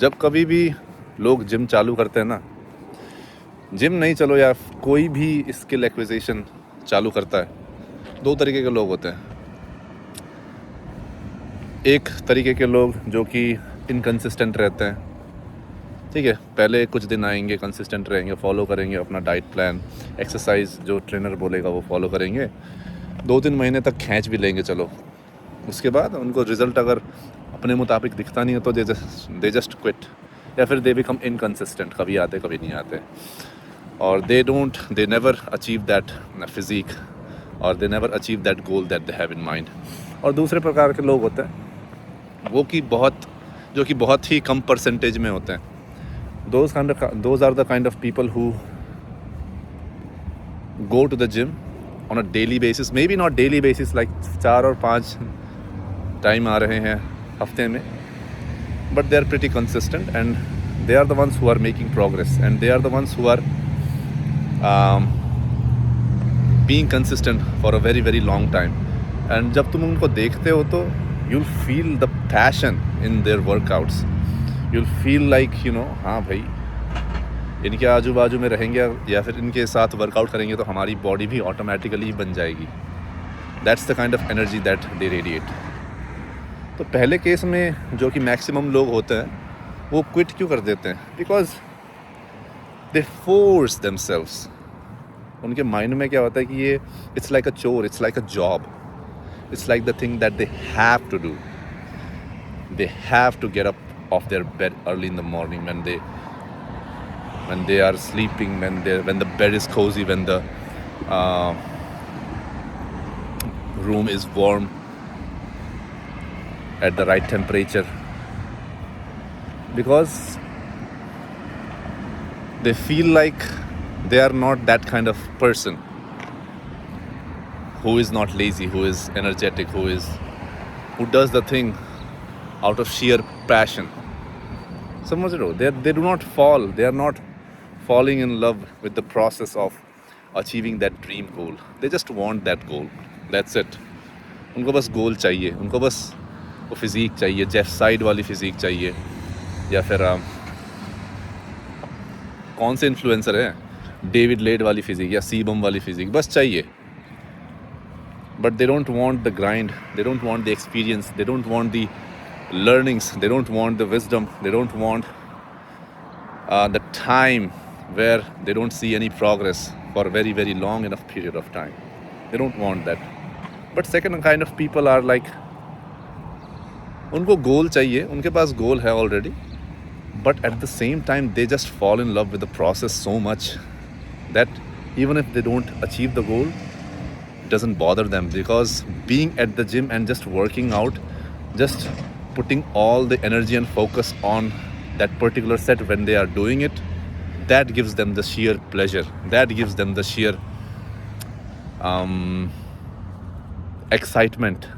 जब कभी भी लोग जिम चालू करते हैं ना, जिम नहीं चलो या कोई भी स्किल एक्विजिशन चालू करता है, दो तरीके के लोग होते हैं। एक तरीके के लोग जो कि इनकंसिस्टेंट रहते हैं, ठीक है, पहले कुछ दिन आएंगे, कंसिस्टेंट रहेंगे, फॉलो करेंगे अपना डाइट प्लान, एक्सरसाइज जो ट्रेनर बोलेगा वो फॉलो करेंगे, 2-3 महीने तक खींच भी लेंगे चलो। उसके बाद उनको रिज़ल्ट अगर अपने मुताबिक दिखता नहीं है तो दे जस्ट क्विट, या फिर दे बिकम इनकंसिस्टेंट, कभी आते कभी नहीं आते, और they never achieve that physique, और they never achieve that goal that they have in mind. और दूसरे प्रकार के लोग होते हैं जो कि बहुत ही कम परसेंटेज में होते हैं। Those are the kind of people who go to the gym on a daily basis, maybe not daily basis like 4 और 5 टाइम आ रहे हैं हफ्ते में, but they are pretty consistent and they are the ones who are making progress and they are the ones who are being consistent for a very very long time. And जब तुम उनको देखते हो तो you'll feel the passion in their workouts. You'll feel like हाँ भाई, इनके आजू बाजू में रहेंगे या फिर इनके साथ वर्कआउट करेंगे तो हमारी बॉडी भी ऑटोमेटिकली बन जाएगी. That's the kind of energy that they radiate. तो पहले केस में जो कि मैक्सिमम लोग होते हैं वो क्विट क्यों कर देते हैं? Because they force themselves. उनके माइंड में क्या होता है कि ये it's like a chore, it's like a job, it's like the thing that they have to do. They have to get up off their bed early in the morning when they are sleeping, when the bed is cozy, when the room is warm at the right temperature, because they feel like they are not that kind of person who is not lazy, who is energetic, who does the thing out of sheer passion. समझ रहे हो? They do not fall. They are not falling in love with the process of achieving that dream goal. They just want that goal. That's it. उनको बस गोल चाहिए, उनको बस वो physique चाहिए, जेफ साइड वाली फ़िज़िक चाहिए, या फिर कौन से इन्फ्लुएंसर हैं, डेविड लेड वाली फ़िज़िक या सीबम वाली फ़िज़िक बस चाहिए. But they don't want the grind, they don't want the experience, they don't want the learnings, they don't want the wisdom, they don't want the time where they don't see any progress for a very very long enough period of time. They don't want that. But second kind of people are like, उनको गोल चाहिए, उनके पास गोल है already, but at the same time they just fall in love with the process so much that even if they don't achieve the goal, it doesn't bother them, because being at the gym and just working out, just putting all the energy and focus on that particular set when they are doing it, that gives them the sheer pleasure, that gives them the sheer excitement.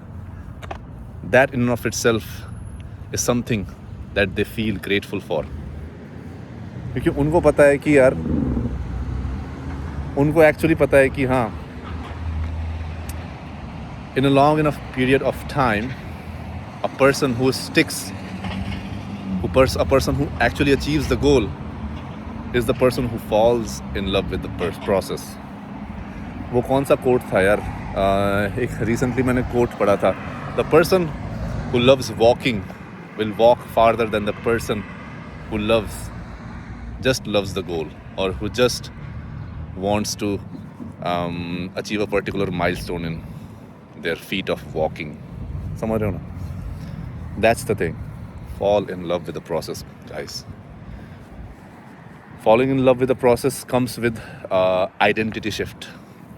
That in and of itself is something that they feel grateful for. क्योंकि उनको पता है कि यार, उनको actually पता है कि हाँ, in a long enough period of time, a person who sticks, a person who actually achieves the goal is the person who falls in love with the process. वो कौन सा कोट था यार? एक रिसेंटली मैंने कोट पढ़ा था, the person who loves walking will walk farther than the person who just loves the goal, or who just wants to achieve a particular milestone in their feat of walking. समझ रहे हो ना? That's the thing. Fall in love with the process, guys. Falling in love with the process comes with identity shift.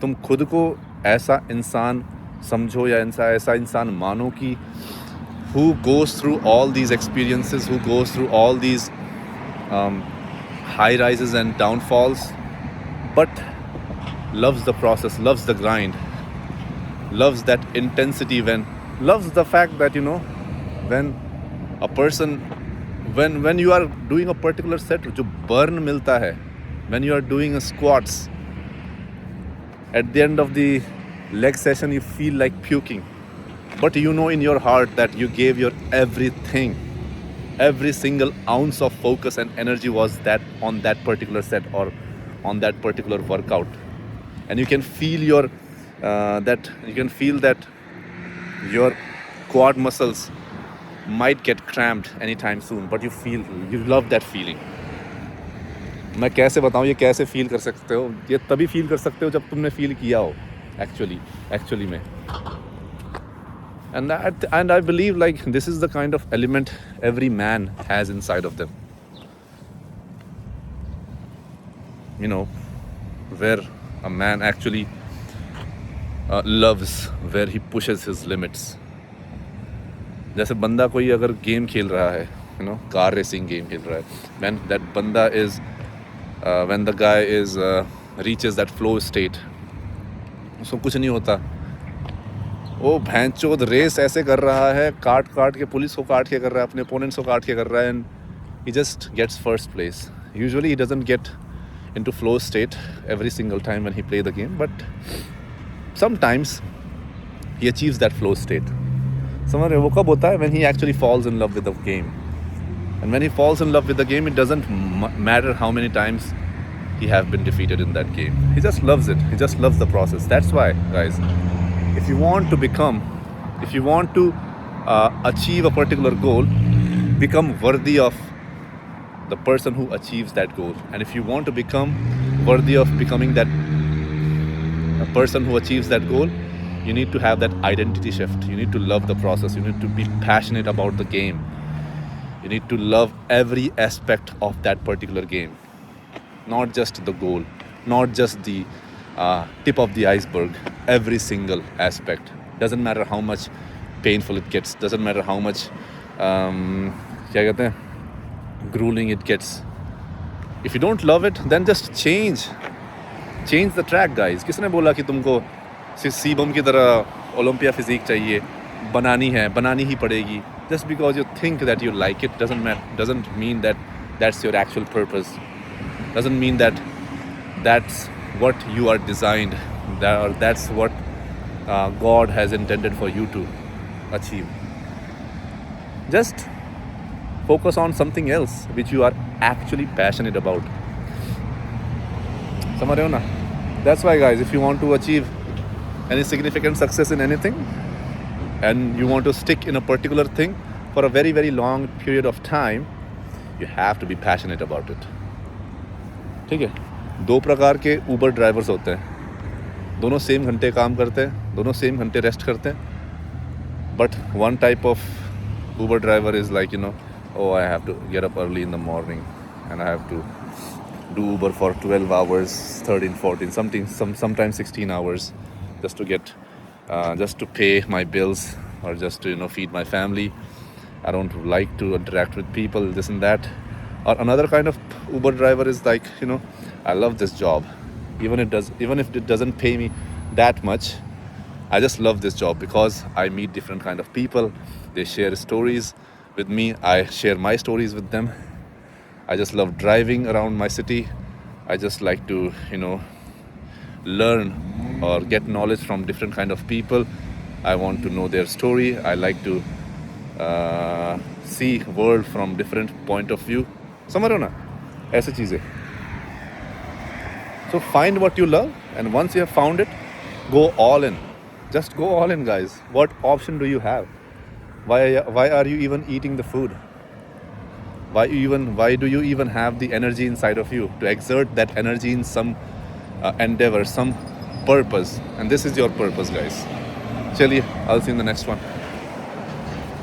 तुम खुद को ऐसा इंसान समझो या ऐसा इंसान मानो कि who goes through all these experiences, who goes through all these high rises and downfalls, but loves the process, loves the grind, loves that intensity, loves the fact that when a person, when you are doing a particular set, जो burn मिलता है, when you are doing a squats, at the end of the leg session you feel like puking, but in your heart that you gave your everything, Every single ounce of focus and energy was that on that particular set or on that particular workout, and you can feel that your quad muscles might get cramped anytime soon, but you love that feeling. मैं कैसे बताऊँ, ये कैसे feel कर सकते हो? ये तभी फील कर सकते हो जब तुमने फील किया हो एक्चुअली में. And I believe like this is the kind of element every man has inside of them. You know, where a man actually loves, where he pushes his limits. जैसे बंदा कोई अगर गेम खेल रहा है, you know, car racing game खेल रहा है, when the guy reaches that flow state, उसको कुछ नहीं होता. वो भैंचोद रेस ऐसे कर रहा है, काट के पुलिस को काट के कर रहा है, अपने ओपोनेंट्स को काट के कर रहा है, and he just gets first place. Usually he doesn't get into flow state every single time when he play the game, but sometimes he achieves that flow state. समझ रहे हो? वो कब होता है? When he actually falls in love with the game. And when he falls in love with the game, it doesn't matter how many times he have been defeated in that game. He just loves it. He just loves the process. That's why, guys, if you want to achieve a particular goal, become worthy of the person who achieves that goal. And if you want to become worthy of becoming that a person who achieves that goal, you need to have that identity shift. You need to love the process. You need to be passionate about the game. You need to love every aspect of that particular game. Not just the goal, not just the tip of the iceberg. Every single aspect. Doesn't matter how much painful it gets. Doesn't matter how much grueling it gets. If you don't love it, then just change the track, guys. किसने बोला कि तुमको sebum की तरह Olympia physique चाहिए, बनानी ही पड़ेगी? Just because you think that you like it doesn't mean that that's your actual purpose. Doesn't mean that that's what you are designed, or that's what God has intended for you to achieve. Just focus on something else which you are actually passionate about. समझ रहे हो ना? That's why, guys, if you want to achieve any significant success in anything, and you want to stick in a particular thing for a very, very long period of time, you have to be passionate about it. ठीक है? 2 प्रकार के Uber drivers होते हैं. दोनों same घंटे काम करते हैं, दोनों सेम घंटे रेस्ट करते हैं. But one type of Uber driver is like, oh, I have to get up early in the morning and I have to do Uber for 12 hours, 13, 14, sometimes 16 hours just to get just to pay my bills, or just to feed my family. I don't like to interact with people, this and that. Or another kind of Uber driver is like, I love this job, even if it doesn't pay me that much. I just love this job because I meet different kind of people. They share stories with me, I share my stories with them. I just love driving around my city. I just like to learn or get knowledge from different kind of people. I want to know their story. I like to see world from different point of view. समझ रहे हो ना? ऐसी चीज़ें. So find what you love, and once you have found it, go all in. Just go all in, guys. What option do you have? Why are you even eating the food? Why do you even have the energy inside of you to exert that energy in some endeavor, some purpose? And this is your purpose, guys. Chaliye, I'll see you in the next one.